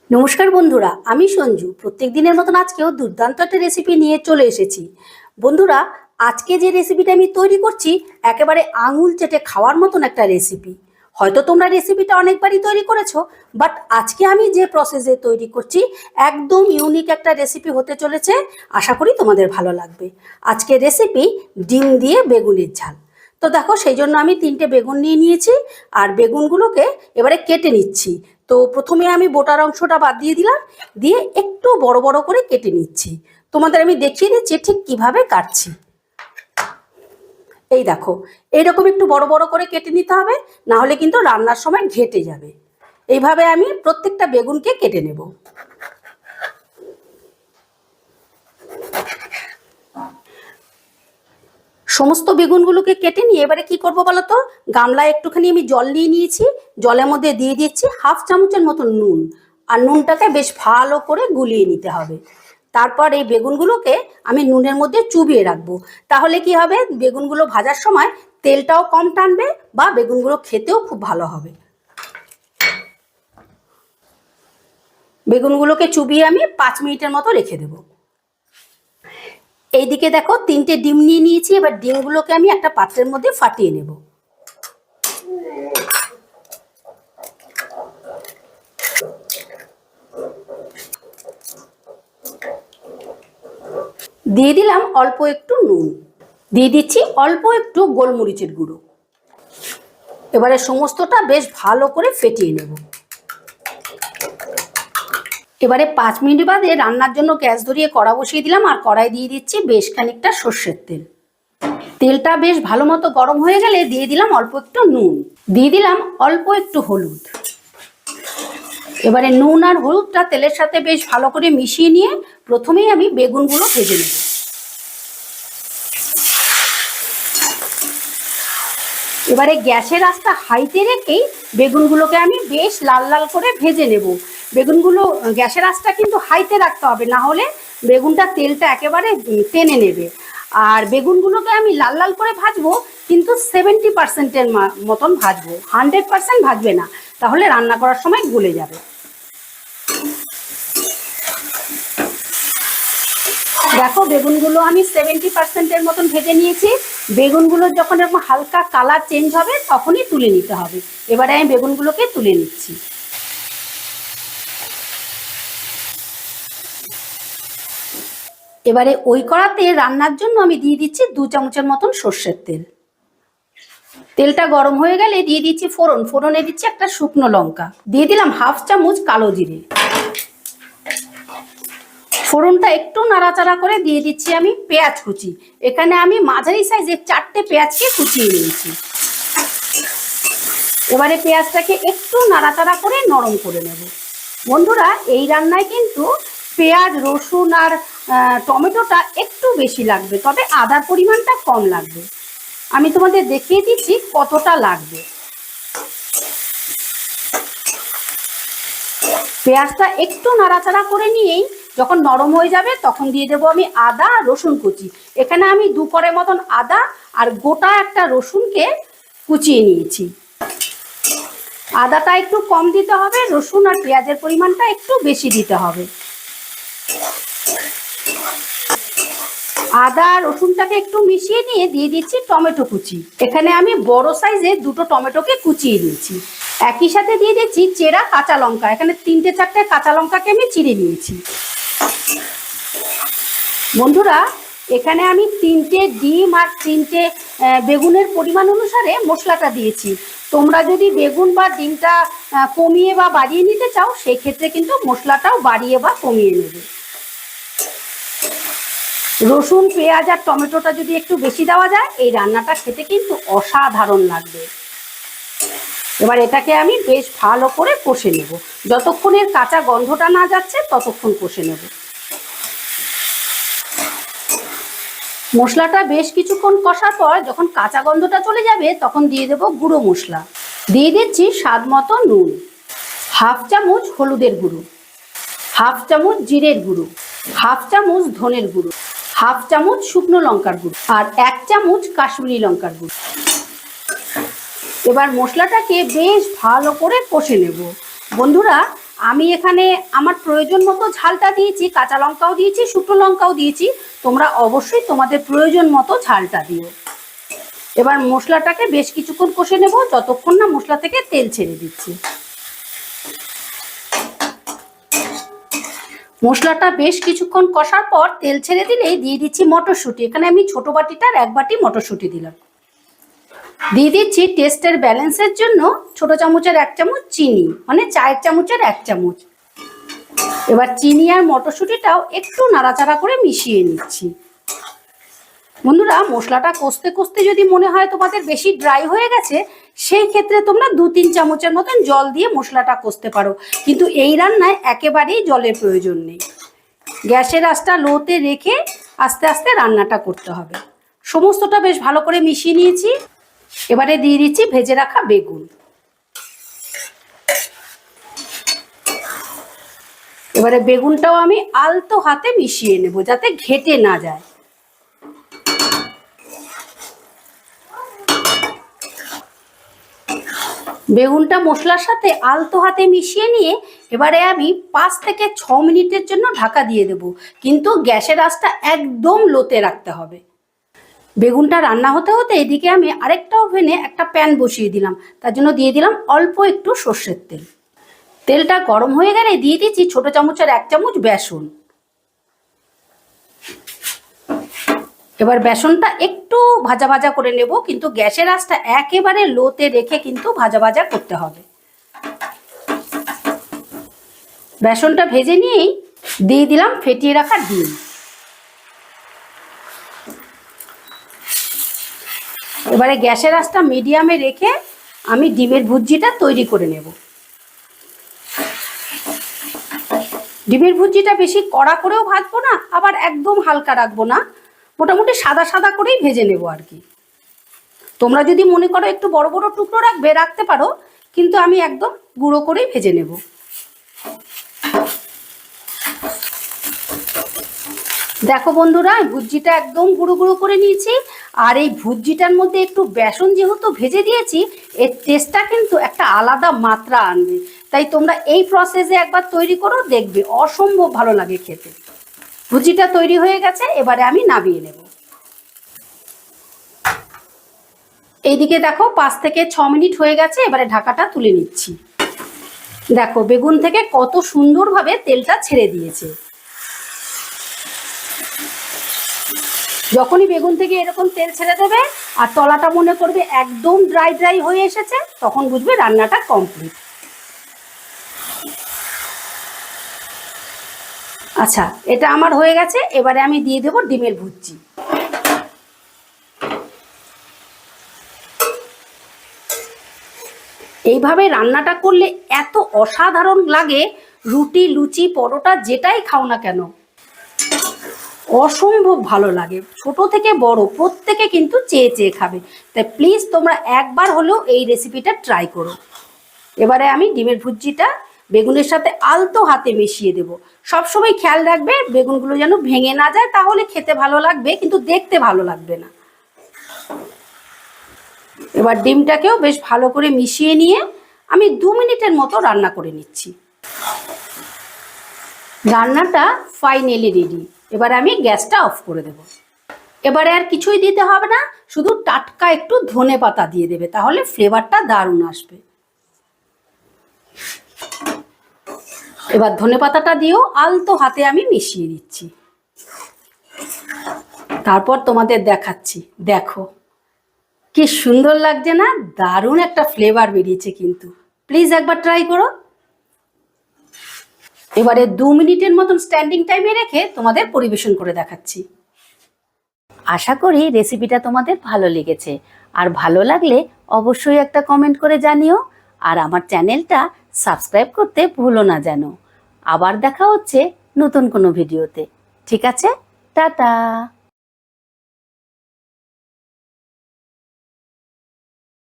নমস্কার বন্ধুরা, আমি সঞ্জু। প্রত্যেক দিনের মতন আজকেও দুর্দান্ত একটা রেসিপি নিয়ে চলে এসেছি। বন্ধুরা, আজকে যে রেসিপিটা আমি তৈরি করছি একেবারে আঙুল চেটে খাওয়ার মতন একটা রেসিপি। হয়তো তোমরা রেসিপিটা অনেকবারই তৈরি করেছো, বাট আজকে আমি যে প্রসেসে তৈরি করছি একদম ইউনিক একটা রেসিপি হতে চলেছে। আশা করি তোমাদের ভালো লাগবে। আজকের রেসিপি ডিম দিয়ে বেগুনের ঝাল। তো দেখো, সেই জন্য আমি 3টে বেগুন নিয়ে নিয়েছি আর বেগুনগুলোকে এবারে কেটে নিচ্ছি। তো প্রথমে আমি বোটার অংশটা বাদ দিয়ে দিলাম, দিয়ে একটু বড় বড় করে কেটে নিচ্ছি। তোমাদের আমি দেখিয়ে দিচ্ছি ঠিক কিভাবে কাটছি। এই দেখো, এইরকম একটু বড় বড় করে কেটে নিতে হবে, না হলে কিন্তু রান্নার সময় ঘেটে যাবে। এইভাবে আমি প্রত্যেকটা বেগুনকে কেটে নেব। সমস্ত বেগুনগুলোকে কেটে নিয়ে এবারে কি করব বলো তো, গামলায় একটুখানি আমি জল নিয়ে নিয়েছি। জলের মধ্যে দিয়ে দিচ্ছি হাফ চামচের মতো নুন, আর নুনটাকে বেশ ভালো করে গুলিয়ে নিতে হবে। তারপর এই বেগুনগুলোকে আমি নুনের মধ্যে চুবিয়ে রাখবো। তাহলে কি হবে, বেগুনগুলো ভাজার সময় তেলটাও কম টানবে, বা বেগুনগুলো খেতেও খুব ভালো হবে। বেগুনগুলোকে চুবিয়ে আমি 5 মিনিটের মতো রেখে দেবো। এইদিকে দেখো, 3টে ডিম নিয়ে নিয়েছি। এবার ডিমগুলোকে আমি একটা পাত্রের মধ্যে ফাটিয়ে নেব। দিয়ে দিলাম অল্প একটু নুন, দিয়ে দিচ্ছি অল্প একটু গোলমরিচের গুঁড়ো। এবারে সমস্তটা বেশ ভালো করে ফেটিয়ে নেব। এবারে 5 মিনিট বাদে রান্নার জন্য গ্যাস ধরিয়ে কড়া বসিয়ে দিলাম, আর কড়াই দিয়ে দিচ্ছি বেশ খানিকটা সর্ষের তেল। তেলটা বেশ ভালো মতো গরম হয়ে গেলে দিয়ে দিলাম অল্প একটু নুন, দিয়ে দিলাম অল্প একটু হলুদ। এবারে নুন আর হলুদটা তেলের সাথে বেশ ভালো করে মিশিয়ে নিয়ে প্রথমেই আমি বেগুনগুলো ভেজে নেব। এবারে গ্যাসের আঁচটা হাইতে রেখেই বেগুনগুলোকে আমি বেশ লাল লাল করে ভেজে নেব। বেগুনগুলো গ্যাসের আঁচটা কিন্তু হাইতে রাখতে হবে, না হলে বেগুনটা তেলটা একেবারে টেনে নেবে। আর বেগুনগুলোকে আমি লাল লাল করে ভাজবো, কিন্তু 70%-এর মতন ভাজবো, 100% ভাজবে না, তাহলে রান্না করার সময় গলে যাবে। দেখো, বেগুনগুলো আমি 70%-এর মতন ভেজে নিয়েছি। বেগুনগুলো যখন এরকম হালকা কালার চেঞ্জ হবে তখনই তুলে নিতে হবে। এবারে আমি বেগুনগুলোকে তুলে নিচ্ছি। এবারে ওই কড়াতে রান্নার জন্য আমি দিয়ে দিচ্ছি 2 চামচের মতন সর্ষের তেল। তেলটা গরম হয়ে গেলে দিয়ে দিচ্ছি ফোড়ন। ফোড়নে দিচ্ছি একটা শুকনো লঙ্কা, দিয়ে দিলাম হাফ চামচ কালো জিরে। ফোড়নটা একটু নাড়াচাড়া করে দিয়ে দিচ্ছি আমি পেঁয়াজ কুচি। এখানে আমি মাঝারি সাইজের 4টে পেঁয়াজকে কুচিয়ে নিয়েছি। এবারে পেঁয়াজটাকে একটু নাড়াচাড়া করে নরম করে নেব। বন্ধুরা, এই রান্নায় কিন্তু পেঁয়াজ, রসুন আর টমেটোটা একটু বেশি লাগবে, তবে আদার পরিমাণটা কম লাগবে। আমি তোমাদের দেখিয়ে দিচ্ছি কতটা লাগবে। পেঁয়াজটা একটু নাড়াচাড়া করে নিয়েই যখন নরম হয়ে যাবে তখন দিয়ে দেবো আমি আদা আর রসুন কুচি। এখানে আমি 2 কোয়া মতন আদা আর গোটা একটা রসুনকে কুচিয়ে নিয়েছি। আদাটা একটু কম দিতে হবে, রসুন আর পেঁয়াজের পরিমাণটা একটু বেশি দিতে হবে। আদা রসুনটাকে একটু মিশিয়ে নিয়ে দিয়ে দিচ্ছি টমেটো কুচি। এখানে আমি বড় সাইজে 2টো টমেটোকে কুচিয়ে দিয়েছি। একই সাথে দিয়ে দিচ্ছি চেরা কাঁচা লঙ্কা। এখানে 3-4টে কাঁচা লঙ্কাকে আমি চিড়ে নিয়েছি। বন্ধুরা, এখানে আমি 3টে ডিম আর 3টে বেগুনের পরিমাণ অনুসারে মশলাটা দিয়েছি। তোমরা যদি বেগুন বা ডিমটা কমিয়ে বা বাড়িয়ে নিতে চাও, সেই ক্ষেত্রে কিন্তু মশলাটাও বাড়িয়ে বা কমিয়ে নেবে। রসুন, পেঁয়াজ আর টমেটোটা যদি একটু বেশি দেওয়া যায়, এই রান্নাটা খেতে কিন্তু অসাধারণ লাগবে। এবার এটাকে আমি বেশ ভালো করে কষে নেব। যতক্ষণ এর কাঁচা গন্ধটা না যাচ্ছে ততক্ষণ কষে নেব। মশলাটা বেশ কিছুক্ষণ কষার পর যখন কাঁচা গন্ধটা চলে যাবে তখন দিয়ে দেবো গুঁড়ো মশলা। দিয়ে দিচ্ছি স্বাদ মতো নুন, হাফ চামচ হলুদের গুঁড়ো, হাফ চামচ জিরের গুঁড়ো, হাফ চামচ ধনের গুঁড়ো, হাফ চামচ শুকনো লঙ্কার গুঁড়ো আর 1 চামচ কাশ্মীরি লঙ্কার গুঁড়ো। এবার মশলাটাকে বেশ ভালো করে কষে নেব। বন্ধুরা, আমি এখানে আমার প্রয়োজন মতো ঝালটা দিয়েছি, কাঁচা লঙ্কাও দিয়েছি, শুকনো লঙ্কাও দিয়েছি। তোমরা অবশ্যই তোমাদের প্রয়োজন মতো ঝালটা দিও। এবার মশলাটাকে বেশ কিছুক্ষণ কষে নেব, যতক্ষণ না মশলা থেকে তেল ছেড়ে দিচ্ছি। মশলাটা বেশ কিছুক্ষণ কষার পর তেল ছেড়ে দিলেই দিয়ে দিচ্ছি মটরশুঁটি। এখানে আমি ছোট বাটিটার 1 বাটি মটরশুঁটি দিলাম। দিয়ে দিচ্ছি টেস্টের ব্যালেন্সের জন্য ছোট চামচের 1 চামচ চিনি, মানে চায়ের চামচের 1 চামচ। এবার চিনি আর মটরশুঁটিটাও একটু নাড়াচাড়া করে মিশিয়ে নিচ্ছি। বন্ধুরা, মশলাটা কষতে কষতে যদি মনে হয় তোমাদের বেশি ড্রাই হয়ে গেছে, সেই ক্ষেত্রে তোমরা 2-3 চামচের মতন জল দিয়ে মশলাটা কষতে পারো, কিন্তু এই রান্নায় একেবারেই জলের প্রয়োজন নেই। গ্যাসের আঁচটা লোতে রেখে আস্তে আস্তে রান্নাটা করতে হবে। সমস্তটা বেশ ভালো করে মিশিয়ে নিয়েছি। এবারে দিয়ে দিচ্ছি ভেজে রাখা বেগুন। এবারে বেগুনটাও আমি আলতো হাতে মিশিয়ে নেব, যাতে ঘেটে না যায়। বেগুনটা মশলার সাথে আলতো হাতে মিশিয়ে নিয়ে এবারে আমি 5 থেকে 6 মিনিটের জন্য ঢাকা দিয়ে দেব, কিন্তু গ্যাসের আঁচটা একদম লোতে রাখতে হবে। বেগুনটা রান্না হতে হতে এদিকে আমি আরেকটা ওভেনে একটা প্যান বসিয়ে দিলাম। তার জন্য দিয়ে দিলাম অল্প একটু সর্ষের তেল। তেলটা গরম হয়ে গেলে দিয়ে দিচ্ছি ছোট চামচের 1 চামচ বেসন। এবার বেসনটা একটু ভাজা ভাজা করে নেব, কিন্তু গ্যাসের আঁচটা একেবারে লোতে রেখে কিন্তু ভাজা ভাজা করতে হবে। বেসনটা ভেজে নিয়েই দিয়ে দিলাম ফেটিয়ে রাখা ডিম। এবারে গ্যাসের আঁচটা মিডিয়ামে রেখে আমি ডিমের ভুজিটা তৈরি করে নেব। ডিমের ভুজিটা বেশি কড়া করেও ভাজবো না, আবার একদম হালকা রাখবো না, মোটামুটি সাদা সাদা করেই ভেজে নেব আর কি। তোমরা যদি মনে করো একটু বড় বড় টুকরো রাখতে পারো, কিন্তু আমি একদম গুঁড়ো করেই ভেজে নেব। দেখো বন্ধুরা, ভুজিটা একদম গুঁড়ো গুঁড়ো করে নিয়েছি। আর এই ভুজিটার মধ্যে একটু বেসন যেহেতু ভেজে দিয়েছি, এর টেস্টটা কিন্তু একটা আলাদা মাত্রা আনবে। তাই তোমরা এই প্রসেসে একবার তৈরি করো, দেখবে অসম্ভব ভালো লাগে খেতে। ভুজিটা তৈরি হয়ে গেছে, এবারে আমি নামিয়ে নেব। এইদিকে দেখো 5 থেকে 6 মিনিট হয়ে গেছে, এবারে ঢাকাটা তুলে নিচ্ছি। দেখো বেগুন থেকে কত সুন্দরভাবে তেলটা ছেড়ে দিয়েছে। যখনই বেগুন থেকে এরকম তেল ছেড়ে দেবে আর তলাটা মনে করবে একদম ড্রাই ড্রাই হয়ে এসেছে, তখন বুঝবে রান্নাটা কমপ্লিট। আচ্ছা, এটা আমার হয়ে গেছে। এবারে আমি দিয়ে দেব ডিমের ভুজি। এইভাবে রান্নাটা করলে এত অসাধারণ লাগে, রুটি লুচি পরোটা যেটাই খাও না কেন অসম্ভব ভালো লাগে। ছোট থেকে বড় প্রত্যেকে কিন্তু চেয়ে চেয়ে খাবে। তাই প্লিজ তোমরা একবার হলেও এই রেসিপিটা ট্রাই করো। এবারে আমি ডিমের ভুজিটা বেগুনের সাথে আলতো হাতে মিশিয়ে দেব। সবসময় খেয়াল রাখবে বেগুনগুলো যেন ভেঙে না যায়, তাহলে খেতে ভালো লাগবে, কিন্তু দেখতে ভালো লাগবে না। এবার ডিমটাকেও বেশ ভালো করে মিশিয়ে নিয়ে আমি 2 মিনিটের মতো রান্না করে নিচ্ছি। রান্নাটা ফাইনালি রেডি। এবার আমি গ্যাসটা অফ করে দেব। এবারে আর কিছুই দিতে হবে না, শুধু টাটকা একটু ধনেপাতা দিয়ে দেবে, তাহলে ফ্লেভারটা দারুণ আসবে। এবার ধনেপাতাটা দিয়েও আলতো হাতে আমি মিশিয়ে দিচ্ছি। তারপর তোমাদের দেখাচ্ছি। দেখো কি সুন্দর লাগছে না, দারুণ একটা ফ্লেভার বেরিয়েছে কিন্তু। প্লিজ একবার ট্রাই করো। এবারে 2 মিনিটের মতন স্ট্যান্ডিং টাইমে রেখে তোমাদের পরিবেশন করে দেখাচ্ছি। আশা করি রেসিপিটা তোমাদের ভালো লেগেছে, আর ভালো লাগলে অবশ্যই একটা কমেন্ট করে জানিও, আর আমার চ্যানেলটা সাবস্ক্রাইব করতে ভুলো না যেন। আবার দেখা হচ্ছে নতুন কোনো ভিডিওতে। ঠিক আছে, টাটা।